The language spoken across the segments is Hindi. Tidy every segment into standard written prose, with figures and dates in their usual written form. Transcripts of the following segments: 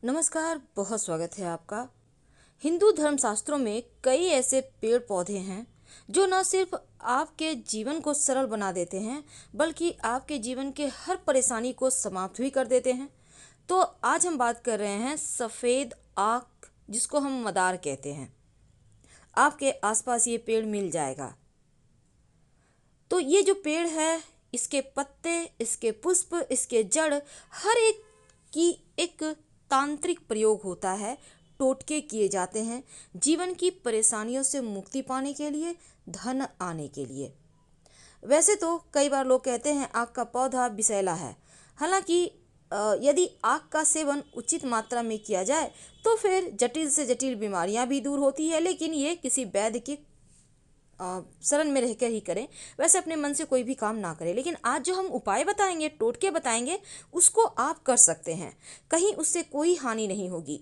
नमस्कार, बहुत स्वागत है आपका। हिंदू धर्मशास्त्रों में कई ऐसे पेड़ पौधे हैं जो न सिर्फ आपके जीवन को सरल बना देते हैं बल्कि आपके जीवन के हर परेशानी को समाप्त भी कर देते हैं। तो आज हम बात कर रहे हैं सफ़ेद आक, जिसको हम मदार कहते हैं। आपके आसपास ये पेड़ मिल जाएगा। तो ये जो पेड़ है, इसके पत्ते, इसके पुष्प, इसके जड़, हर एक की एक तांत्रिक प्रयोग होता है। टोटके किए जाते हैं जीवन की परेशानियों से मुक्ति पाने के लिए, धन आने के लिए। वैसे तो कई बार लोग कहते हैं आक का पौधा विषैला है। हालांकि यदि आक का सेवन उचित मात्रा में किया जाए तो फिर जटिल से जटिल बीमारियां भी दूर होती है, लेकिन ये किसी वैद्य की शरण में रहकर ही करें। वैसे अपने मन से कोई भी काम ना करें। लेकिन आज जो हम उपाय बताएंगे, टोटके बताएंगे, उसको आप कर सकते हैं। कहीं उससे कोई हानि नहीं होगी।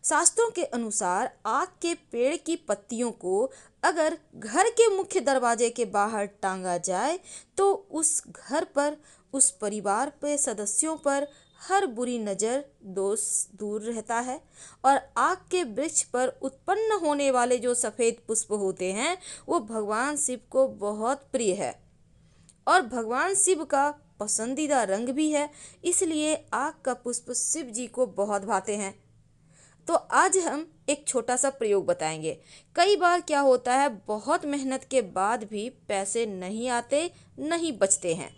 शास्त्रों के अनुसार आक के पेड़ की पत्तियों को अगर घर के मुख्य दरवाजे के बाहर टांगा जाए तो उस घर पर, उस परिवार पे सदस्यों पर हर बुरी नज़र, दोष दूर रहता है। और आक के वृक्ष पर उत्पन्न होने वाले जो सफ़ेद पुष्प होते हैं वो भगवान शिव को बहुत प्रिय है और भगवान शिव का पसंदीदा रंग भी है। इसलिए आक का पुष्प शिव जी को बहुत भाते हैं। तो आज हम एक छोटा सा प्रयोग बताएंगे। कई बार क्या होता है, बहुत मेहनत के बाद भी पैसे नहीं आते, नहीं बचते हैं।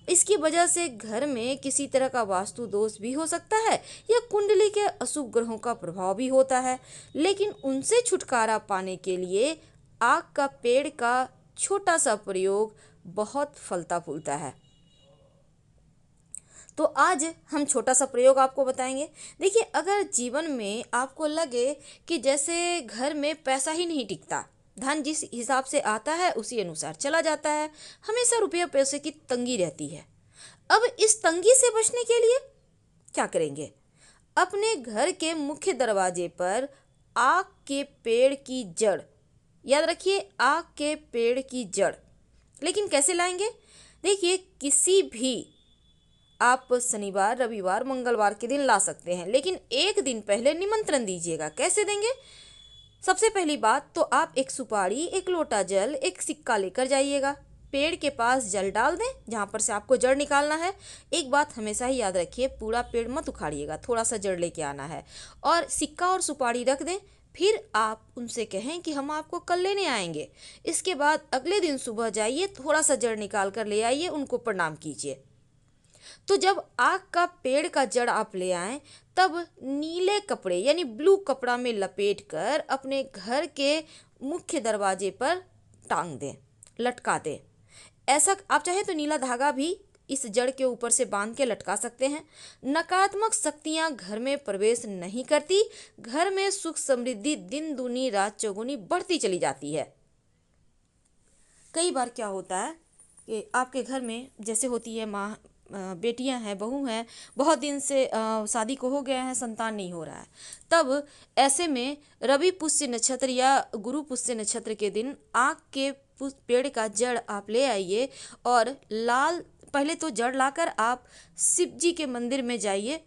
इसकी वजह से घर में किसी तरह का वास्तु दोष भी हो सकता है या कुंडली के अशुभ ग्रहों का प्रभाव भी होता है। लेकिन उनसे छुटकारा पाने के लिए आक का पेड़ का छोटा सा प्रयोग बहुत फलता फूलता है। तो आज हम छोटा सा प्रयोग आपको बताएंगे। देखिए, अगर जीवन में आपको लगे कि जैसे घर में पैसा ही नहीं टिकता, धन जिस हिसाब से आता है उसी अनुसार चला जाता है, हमेशा रुपये पैसे की तंगी रहती है। अब इस तंगी से बचने के लिए क्या करेंगे? अपने घर के मुख्य दरवाजे पर आक के पेड़ की जड़, याद रखिए आक के पेड़ की जड़। लेकिन कैसे लाएंगे? देखिए, किसी भी आप शनिवार, रविवार, मंगलवार के दिन ला सकते हैं, लेकिन एक दिन पहले निमंत्रण दीजिएगा। कैसे देंगे? सबसे पहली बात तो आप एक सुपारी, एक लोटा जल, एक सिक्का लेकर जाइएगा। पेड़ के पास जल डाल दें जहाँ पर से आपको जड़ निकालना है। एक बात हमेशा ही याद रखिए, पूरा पेड़ मत उखाड़िएगा, थोड़ा सा जड़ लेके आना है। और सिक्का और सुपारी रख दें। फिर आप उनसे कहें कि हम आपको कल लेने आएंगे। इसके बाद अगले दिन सुबह जाइए, थोड़ा सा जड़ निकाल कर ले आइए, उनको प्रणाम कीजिए। तो जब आक का पेड़ का जड़ आप ले आएं, तब नीले कपड़े यानी ब्लू कपड़ा में लपेट कर अपने घर के मुख्य दरवाजे पर टांग दें, लटका दें। ऐसा आप चाहे तो नीला धागा भी इस जड़ के ऊपर से बांध के लटका सकते हैं। नकारात्मक शक्तियां घर में प्रवेश नहीं करती। घर में सुख समृद्धि दिन दूनी रात चौगुनी बढ़ती चली जाती है। कई बार क्या होता है कि आपके घर में जैसे होती है माँ, बेटियां हैं, बहू हैं, बहुत दिन से शादी को हो गया है, संतान नहीं हो रहा है। तब ऐसे में रवि पुष्य नक्षत्र या गुरु पुष्य नक्षत्र के दिन आक के पेड़ का जड़ आप ले आइए और लाल, पहले तो जड़ लाकर आप शिव जी के मंदिर में जाइए,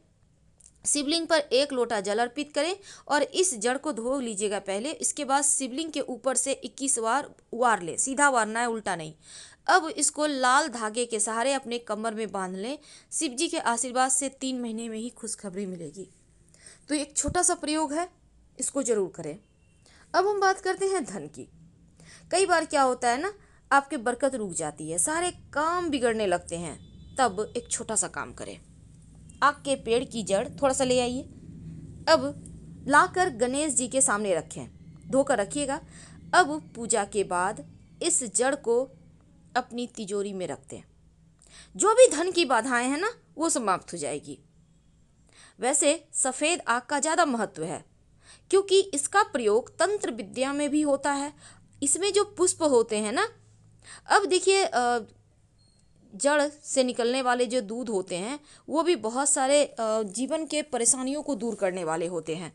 शिवलिंग पर एक लोटा जल अर्पित करें और इस जड़ को धो लीजिएगा पहले। इसके बाद शिवलिंग के ऊपर से 21 बार वार लें, सीधा वारना है, उल्टा नहीं। अब इसको लाल धागे के सहारे अपने कमर में बांध लें। शिव जी के आशीर्वाद से 3 महीने में ही खुशखबरी मिलेगी। तो एक छोटा सा प्रयोग है, इसको जरूर करें। अब हम बात करते हैं धन की। कई बार क्या होता है ना, आपके बरकत रुक जाती है, सारे काम बिगड़ने लगते हैं। तब एक छोटा सा काम करें। आक के पेड़ की जड़ थोड़ा सा ले आइए। अब लाकर गणेश जी के सामने रखें, धोकर रखिएगा। अब पूजा के बाद इस जड़ को अपनी तिजोरी में रख दें। जो भी धन की बाधाएं हैं ना, वो समाप्त हो जाएगी। वैसे सफ़ेद आक का ज़्यादा महत्व है क्योंकि इसका प्रयोग तंत्र विद्या में भी होता है। इसमें जो पुष्प होते हैं ना, अब देखिए जड़ से निकलने वाले जो दूध होते हैं वो भी बहुत सारे जीवन के परेशानियों को दूर करने वाले होते हैं।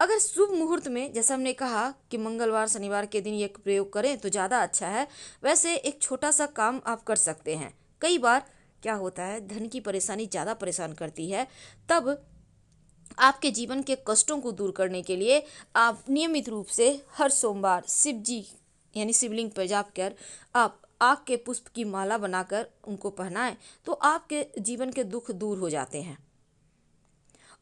अगर शुभ मुहूर्त में, जैसा हमने कहा कि मंगलवार शनिवार के दिन ये प्रयोग करें तो ज़्यादा अच्छा है। वैसे एक छोटा सा काम आप कर सकते हैं। कई बार क्या होता है, धन की परेशानी ज़्यादा परेशान करती है। तब आपके जीवन के कष्टों को दूर करने के लिए आप नियमित रूप से हर सोमवार शिव जी यानी शिवलिंग पर जाप कर आप आग के पुष्प की माला बनाकर उनको पहनाएं तो आपके जीवन के दुख दूर हो जाते हैं।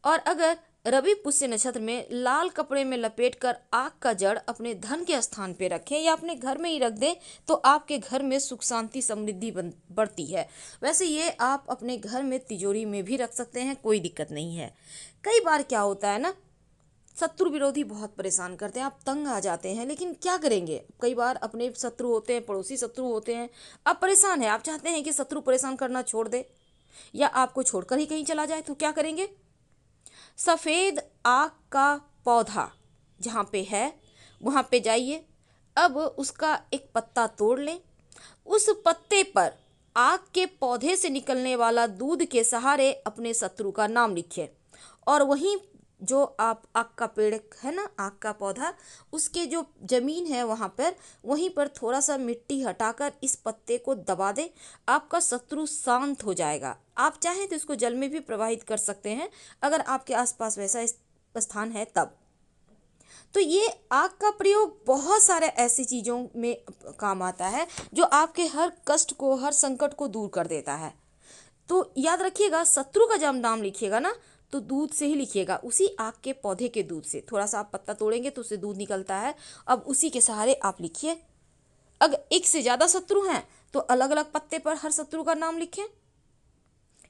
और अगर रवि पुष्य नक्षत्र में लाल कपड़े में लपेटकर आग का जड़ अपने धन के स्थान पे रखें या अपने घर में ही रख दें तो आपके घर में सुख शांति समृद्धि बढ़ती है। वैसे ये आप अपने घर में तिजोरी में भी रख सकते हैं, कोई दिक्कत नहीं है। कई बार क्या होता है ना, शत्रु विरोधी बहुत परेशान करते हैं, आप तंग आ जाते हैं, लेकिन क्या करेंगे। कई बार अपने शत्रु होते हैं, पड़ोसी शत्रु होते हैं, आप परेशान हैं, आप चाहते हैं कि शत्रु परेशान करना छोड़ दे या आपको छोड़कर ही कहीं चला जाए, तो क्या करेंगे। सफ़ेद आक का पौधा जहाँ पे है वहाँ पे जाइए, अब उसका एक पत्ता तोड़ लें, उस पत्ते पर आक के पौधे से निकलने वाला दूध के सहारे अपने शत्रु का नाम लिखिए और वहीं जो आप आक का पेड़ है ना, आक का पौधा, उसके जो जमीन है वहाँ पर वहीं पर थोड़ा सा मिट्टी हटाकर इस पत्ते को दबा दें, आपका शत्रु शांत हो जाएगा। आप चाहें तो इसको जल में भी प्रवाहित कर सकते हैं अगर आपके आसपास वैसा स्थान है तब। तो ये आग का प्रयोग बहुत सारे ऐसी चीज़ों में काम आता है जो आपके हर कष्ट को, हर संकट को दूर कर देता है। तो याद रखिएगा, शत्रु का जब नाम लिखिएगा ना तो दूध से ही लिखिएगा, उसी आग के पौधे के दूध से। थोड़ा सा आप पत्ता तोड़ेंगे तो उससे दूध निकलता है, अब उसी के सहारे आप लिखिए। अगर एक से ज़्यादा शत्रु हैं तो अलग अलग पत्ते पर हर शत्रु का नाम लिखें।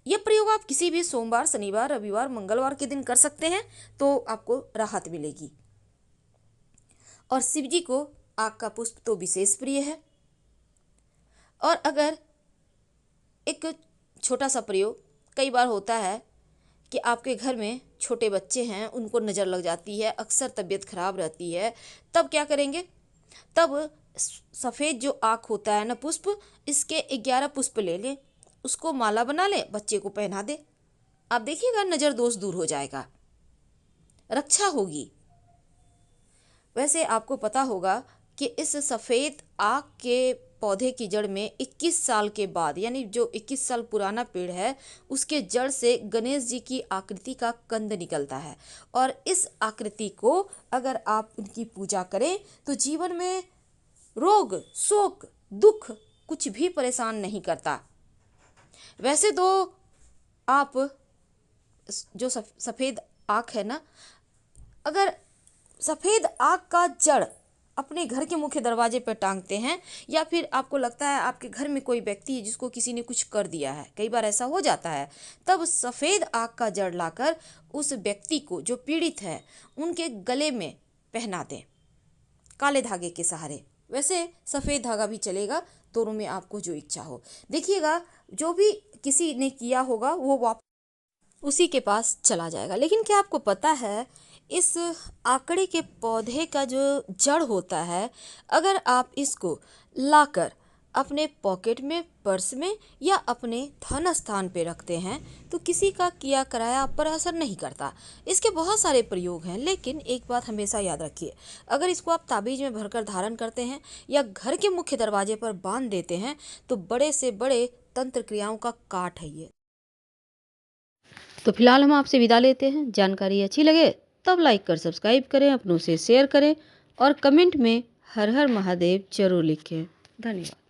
यह प्रयोग आप किसी भी सोमवार, शनिवार, रविवार, मंगलवार के दिन कर सकते हैं तो आपको राहत मिलेगी। और शिव जी को आग का पुष्प तो विशेष प्रिय है। और अगर एक छोटा सा प्रयोग, कई बार होता है कि आपके घर में छोटे बच्चे हैं, उनको नज़र लग जाती है, अक्सर तबीयत खराब रहती है, तब क्या करेंगे। तब सफ़ेद जो आँख होता है ना पुष्प, इसके 11 पुष्प ले लें, उसको माला बना लें, बच्चे को पहना दें, आप देखिएगा नज़र दोष दूर हो जाएगा, रक्षा होगी। वैसे आपको पता होगा कि इस सफ़ेद आँख के पौधे की जड़ में 21 साल के बाद, यानी जो 21 साल पुराना पेड़ है उसके जड़ से गणेश जी की आकृति का कंद निकलता है और इस आकृति को अगर आप उनकी पूजा करें तो जीवन में रोग, शोक, दुख कुछ भी परेशान नहीं करता। वैसे तो आप जो सफ़ेद आँख है ना, अगर सफ़ेद आग का जड़ अपने घर के मुख्य दरवाजे पर टांगते हैं या फिर आपको लगता है आपके घर में कोई व्यक्ति है जिसको किसी ने कुछ कर दिया है, कई बार ऐसा हो जाता है, तब सफ़ेद आग का जड़ लाकर उस व्यक्ति को जो पीड़ित है उनके गले में पहना दें काले धागे के सहारे। वैसे सफ़ेद धागा भी चलेगा, दोनों में आपको जो इच्छा हो। देखिएगा, जो भी किसी ने किया होगा वो वापस उसी के पास चला जाएगा। लेकिन क्या आपको पता है, इस आकड़े के पौधे का जो जड़ होता है, अगर आप इसको लाकर अपने पॉकेट में, पर्स में या अपने धन स्थान पे रखते हैं तो किसी का किया कराया आप पर असर नहीं करता। इसके बहुत सारे प्रयोग हैं, लेकिन एक बात हमेशा याद रखिए, अगर इसको आप ताबीज़ में भरकर धारण करते हैं या घर के मुख्य दरवाजे पर बांध देते हैं तो बड़े से बड़े तंत्र क्रियाओं का काट है ये। तो फिलहाल हम आपसे विदा लेते हैं। जानकारी अच्छी लगे तब लाइक कर सब्सक्राइब करें, अपनों से शेयर करें और कमेंट में हर हर महादेव जरूर लिखें। धन्यवाद।